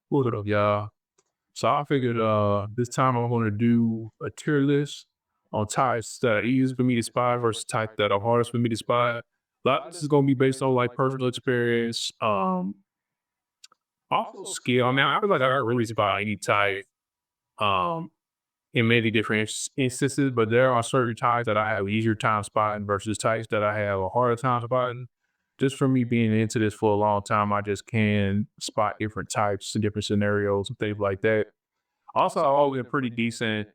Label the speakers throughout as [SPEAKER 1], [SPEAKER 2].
[SPEAKER 1] What up, y'all? So I figured this time I'm gonna do a tier list on types that are easy for me to spot versus types that are hardest for me to spot. A lot of this is gonna be based on like personal experience, also skill. I mean, I feel like I don't really spot any type um in many different instances, but there are certain types that I have easier time spotting versus types that I have a harder time spotting. Just from me being into this for a long time, I just can spot different types and different scenarios and things like that. Also, I've always been pretty decent.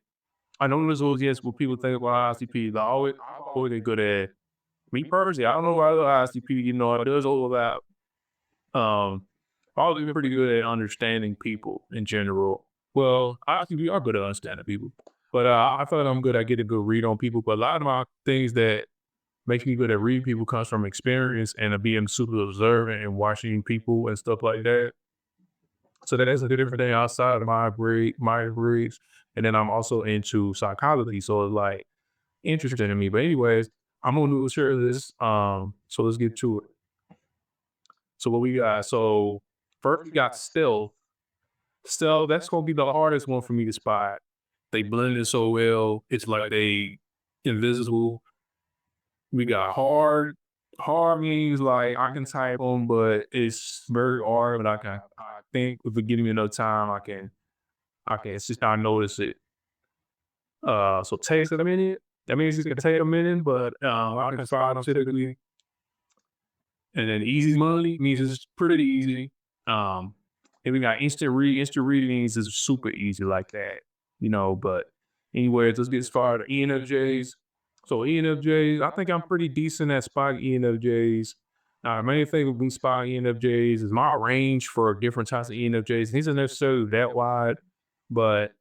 [SPEAKER 1] I know this was yes what people think about ISTPs. I've always been good at me personally. I don't know about other ISTP, it does overlap. I've always been pretty good at understanding people in general. Well, ISTP are good at understanding people, but I feel like I'm good at getting a good read on people. But a lot of my things that makes me good at reading people comes from experience and being super observant and watching people and stuff like that. So that's a different thing outside of my breeds. And then I'm also into psychology. So it's like interesting to me. But anyways, I'm gonna share this. So let's get to it. So what we got? So first we got stealth. Stealth, that's gonna be the hardest one for me to spot. They blend it so well. It's like they invisible. We got hard. Hard means like I can type them, but it's very hard. But I think if it gives me enough time, I can sit down and notice it. So takes a minute. That means it's gonna take a minute, but I can spot them typically. And then easy money means it's pretty easy. Um, and we got instant read. Instant readings is super easy like that. But anyways, let's get started. ENFJs. So ENFJs, I think I'm pretty decent at spotting ENFJs. Main thing with me spotting ENFJs is my range for different types of ENFJs. These are necessarily that wide, but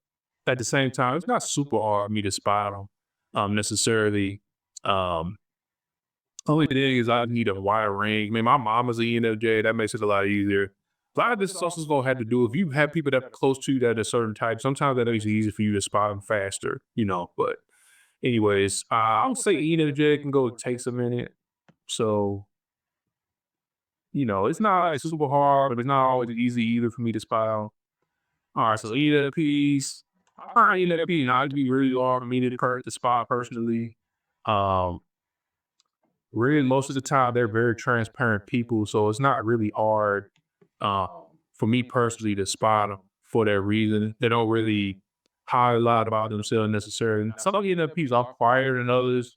[SPEAKER 1] at the same time, it's not super hard for me to spot them necessarily. Um, Only thing is I need a wire range. Man, my mama's a ENFJ, that makes it a lot easier. A lot of this is also gonna have to do if you have people that are close to you that are a certain type, sometimes that makes it easy for you to spot them faster. But anyways, I would say ENFJ can go takes a minute. So, it's not like super hard, but it's not always easy either for me to spot out. All right, so ENFPs. I find ENFP not to be really hard for me to spot personally. Um, Really, most of the time, they're very transparent people, so it's not really hard, uh, for me personally to spot them for that reason. They don't really hide a lot about themselves necessarily. Some ENFPs are quieter than others,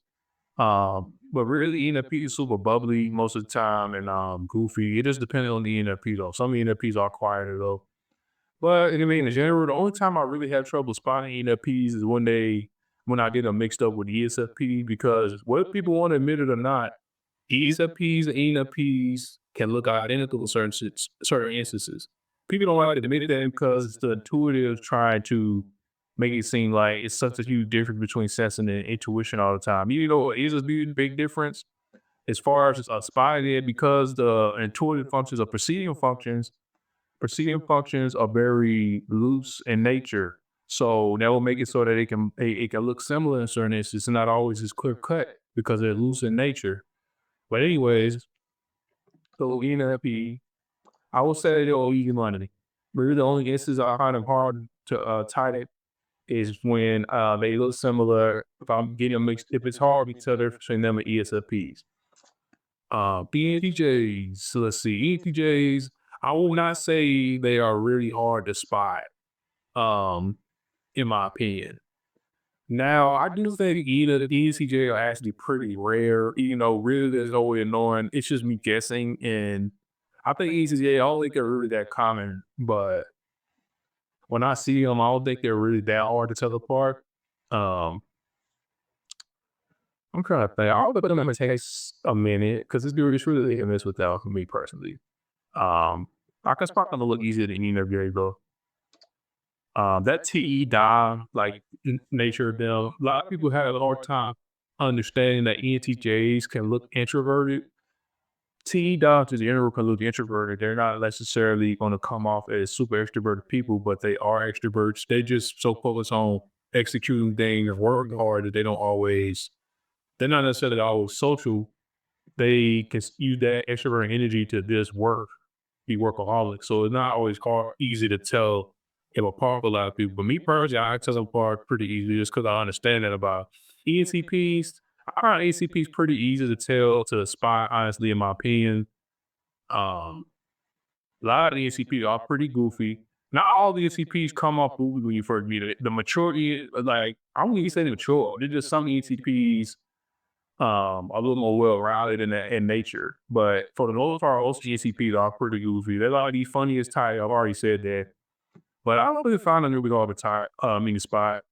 [SPEAKER 1] but really ENFP is super bubbly most of the time and, goofy. It just depends on the ENFP though. Some ENFPs are quieter though. But I mean, in general, the only time I really have trouble spotting ENFPs is when I get them mixed up with ESFP because whether people want to admit it or not, ESFPs and ENFPs can look identical in certain instances. People don't like to admit that because it's the intuitive trying to make it seem like it's such a huge difference between sensing and intuition all the time. It is a big difference as far as spotting it because the intuitive functions are perceiving functions. Perceiving functions are very loose in nature. So that will make it so that it can look similar in certain instances, not always as clear cut because they're loose in nature. But anyways, so ENFP, I will say they're all easy money. Really, the only instance are kind of hard to tie it is when they look similar. If I'm getting them mixed, if it's hard to tell the difference between them and ESFPs. ENTJs, so let's see, ENTJs, I will not say they are really hard to spot, um, in my opinion. Now, I do think either the ENTJ are actually pretty rare, really that's always annoying. It's just me guessing. And I think ENTJ, I don't think they're really that common, but when I see them, I don't think they're really that hard to tell apart. Um, I'm trying to think. I'll put them in takes a minute because it's really hit and miss with that for me personally. I can spot them a little easier than ENFJ though. That TE die, like nature of them. A lot of people have a hard time understanding that ENTJs can look introverted. TE dogs in general can look introverted. They're not necessarily going to come off as super extroverted people, but they are extroverts. They just so focused on executing things and working hard that they're not necessarily always social. They can use that extrovert energy to just work. be workaholics. So it's not always easy to tell him apart with a lot of people. But me personally, I tell them apart pretty easily just because I understand that about ENTPs. I find ECPs pretty easy to tell, to spot, honestly, in my opinion. Um, a lot of the ECPs are pretty goofy. Not all the ECPs come off goofy when you first meet it. The maturity, like, I wouldn't even say they're mature. They're just some ECPs a little more well-rounded in nature. But for the most part, most ECPs are pretty goofy. They're like the funniest type. I've already said that. But I don't really find them really all the time. The spot.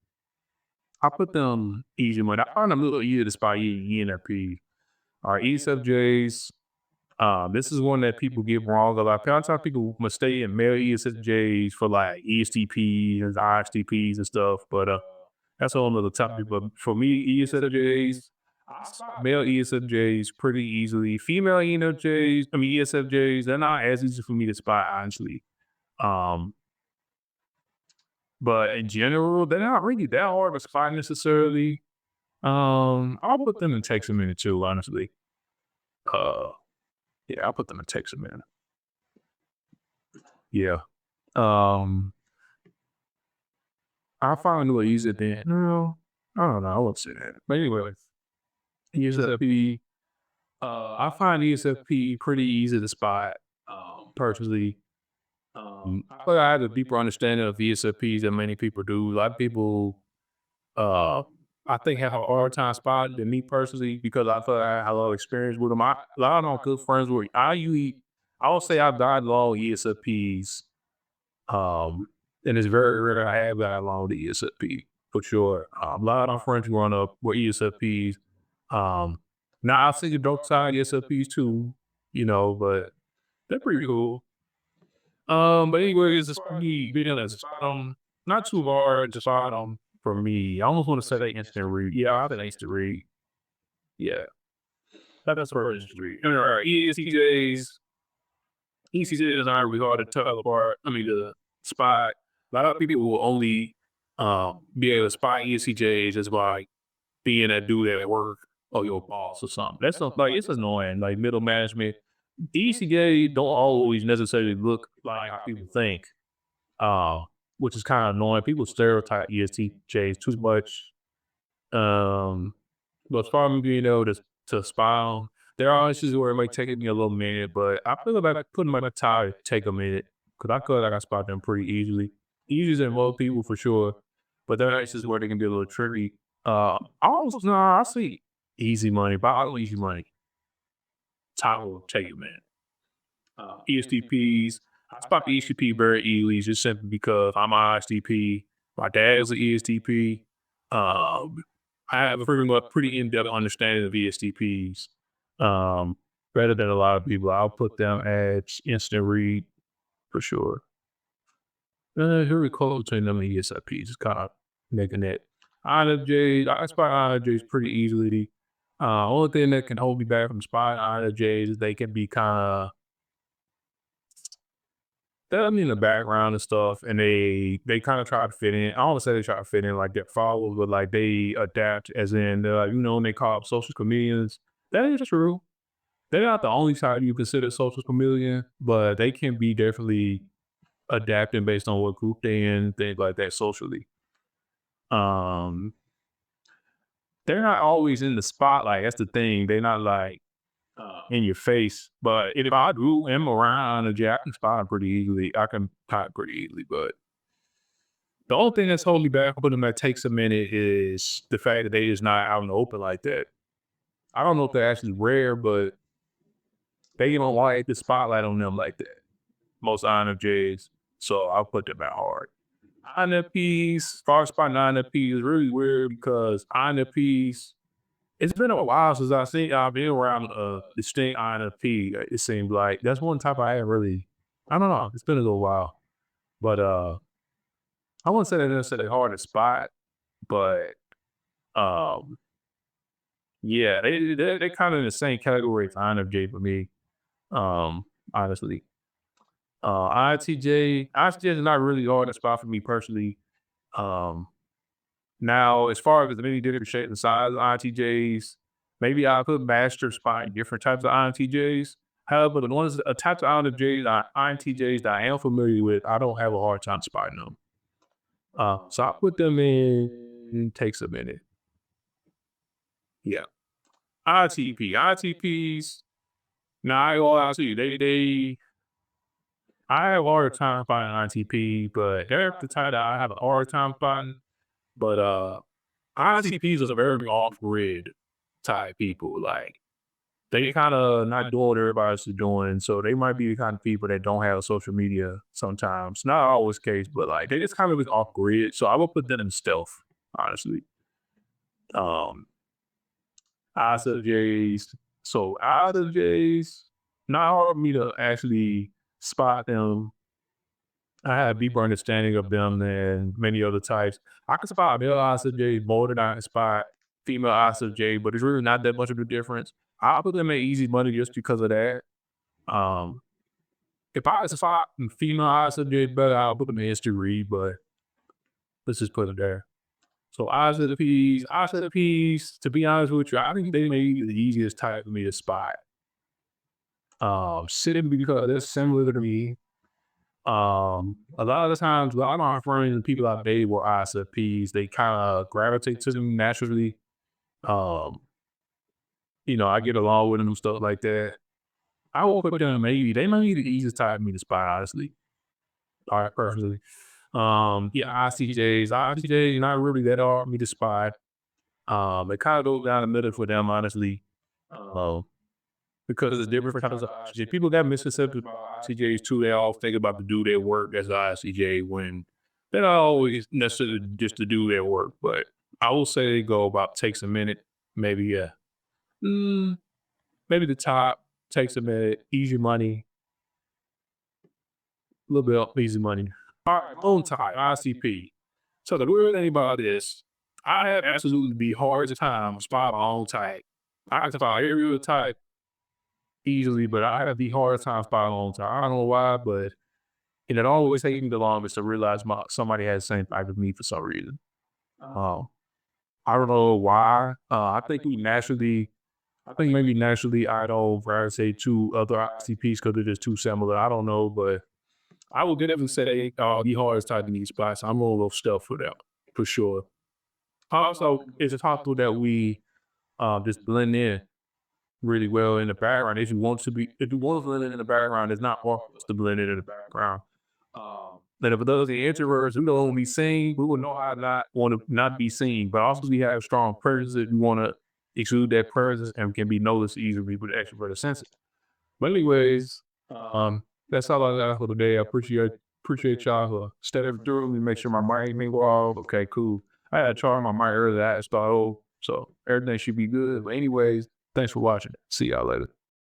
[SPEAKER 1] I put them easy, but I find them a little easier to spot ENFPs. Our ESFJs, this is one that people get wrong a lot. Sometimes people mistake male ESFJs for like ESTPs, ISTPs and stuff, but that's a whole nother topic. But for me, ESFJs, I spot male ESFJs pretty easily. Female ESFJs, they're not as easy for me to spot, honestly. Um, but in general, they're not really that hard to spot necessarily. I'll put them in text a minute too, honestly. Uh, yeah, I'll put them in text a minute. Yeah. Um, I find it a little easier than no, I don't know. I won't say that. But anyway, ESFP. I find ESFP pretty easy to spot. Personally, I feel like I have a deeper understanding of ESFPs than many people do. A lot of people, uh, I think, have a hard time spotting than me personally because I feel like I have a lot of experience with them. A lot of my good friends were I would say I've died along ESFPs. Um, and it's very rare I have that along the ESFP for sure. A lot of my friends growing up were ESFPs. Um, Now I see the dark side ESFPs too, but they're pretty cool. But anyways, as far as me being able to spot them, not too hard to spot them for me. I almost want to say they instant read. Yeah, I think they instant read. Yeah, that's the first instant read. All right, ESTJs. ECJs aren't really hard to tell apart. To spot. A lot of people will only be able to spot ECJs just by being a dude at work or your boss or something. That's not, like, it's annoying. Like middle management, ECJ don't always necessarily look like how people think, uh, which is kind of annoying. People stereotype ESTJs too much. Um, but as far as me being able to spy on, there are issues where it might take me a little minute, but I feel like putting my time take a minute because I feel like I spot them pretty easily. Easier than most people for sure, but there are issues where they can be a little tricky. I also no, I see easy money, but I don't easy money. Time will take a minute. ESTPs, I spot the ESTP very easily just simply because I'm an ISTP. My dad is an ESTP. Um, I have a pretty in-depth understanding of ESTPs. Um, Better than a lot of people. I'll put them as instant read for sure. Here we close between them and ESFPs. It's kind of neck and neck. INFJs, I spot INFJs pretty easily. Only thing that can hold me back from spotting INFJs is they can be kind of they're in the background and stuff, and they kind of try to fit in. I don't wanna say they try to fit in like their followers, but like they adapt, as in they're like, when they call up social chameleons. That is true. They're not the only type you consider social chameleon, but they can be definitely adapting based on what group they in, things like that socially. Um, they're not always in the spotlight. That's the thing. They're not like in your face. But if I do am around a jack, I can spot 'em pretty easily. I can type pretty easily, but the only thing that's holding me back from them that takes a minute is the fact that they just not out in the open like that. I don't know if they're actually rare, but they don't like the spotlight on them like that. Most INFJs, so I'll put them at hard. INFPs, far as spotting INFPs is really weird because INFPs, it's been a while since I've been around a distinct INFP. It seems like that's one type I haven't really. I don't know. It's been a little while, but I wouldn't say they're necessarily hard to spot, but um, yeah, they're kind of in the same category as INFJ for me. Honestly, INTJ is not really hard to spot for me personally. Um, Now, as far as the many different shapes and sizes of INTJs, maybe I could master spotting different types of INTJs. However, the ones attached to INFJs, INTJs that I am familiar with, I don't have a hard time spotting them. So I put them in. Takes a minute. Yeah, INTPs. Now I go out to you. I have a hard time finding INTP, but they're the type that I have a hard time finding. But INTPs is a very off grid type people. Like they kind of not doing what everybody else is doing, so they might be the kind of people that don't have social media sometimes. Not always the case, but like they just kind of is off grid. So I would put them in stealth, honestly. Um, ISFJs. So ISFJs, not hard for me to actually spot them. I have a deeper understanding of them than many other types. I can spot male ISFJ more than I can spot female ISFJ, but it's really not that much of a difference. I put them at easy money just because of that. Um, if I spot female ISFJ better, I'll put them in history read, but let's just put them there. So ISFPs, to be honest with you, I think they may be the easiest type for me to spot. Sitting because they're similar to me. A lot of the times, a lot of my friends and people I've dated were ISFPs. They kind of gravitate to them naturally. Um, I get along with them and stuff like that. I will put them maybe they might be the easiest type for me to spot, honestly. All right, personally. Yeah, ISTJs, not really that hard for me to spot. It kind of goes down the middle for them, honestly. Um, because it's different types of ISTJ. People got misconceptions about ISTJs too. They all think about to do their work as an ISTJ when they're not always necessarily just to do their work. But I will say they go about takes a minute, maybe mm, maybe the top takes a minute, easy money, a little bit of easy money. All right, bone type, ICP. So the weird thing about this, I have absolutely be hard time spot my own type. I can find every other type easily, but I have the hardest time spotting my own type. I don't know why, but it always takes me the longest to realize somebody has the same type of me for some reason. Um, I don't know why. I think maybe naturally I don't gravitate to other ICPs because they're just too similar. I don't know, but I will definitely say the hardest type in these spots. I'm a little stealth for that, for sure. Also, it's possible that we just blend in really well in the background. If you want to blend in the background, it's not hard for us to blend in the background. And if those the introverts who don't want to be seen, we will know how to not want to not be seen. But also we have strong presence if you want to exude that presence and can be noticed easily with extroverted senses. But anyways, that's all I got for today. I appreciate y'all for stepping through me, make sure my mic ain't go off. Okay, cool. I had to charge my mic earlier, I had to start over. So everything should be good. But anyways, thanks for watching. See y'all later.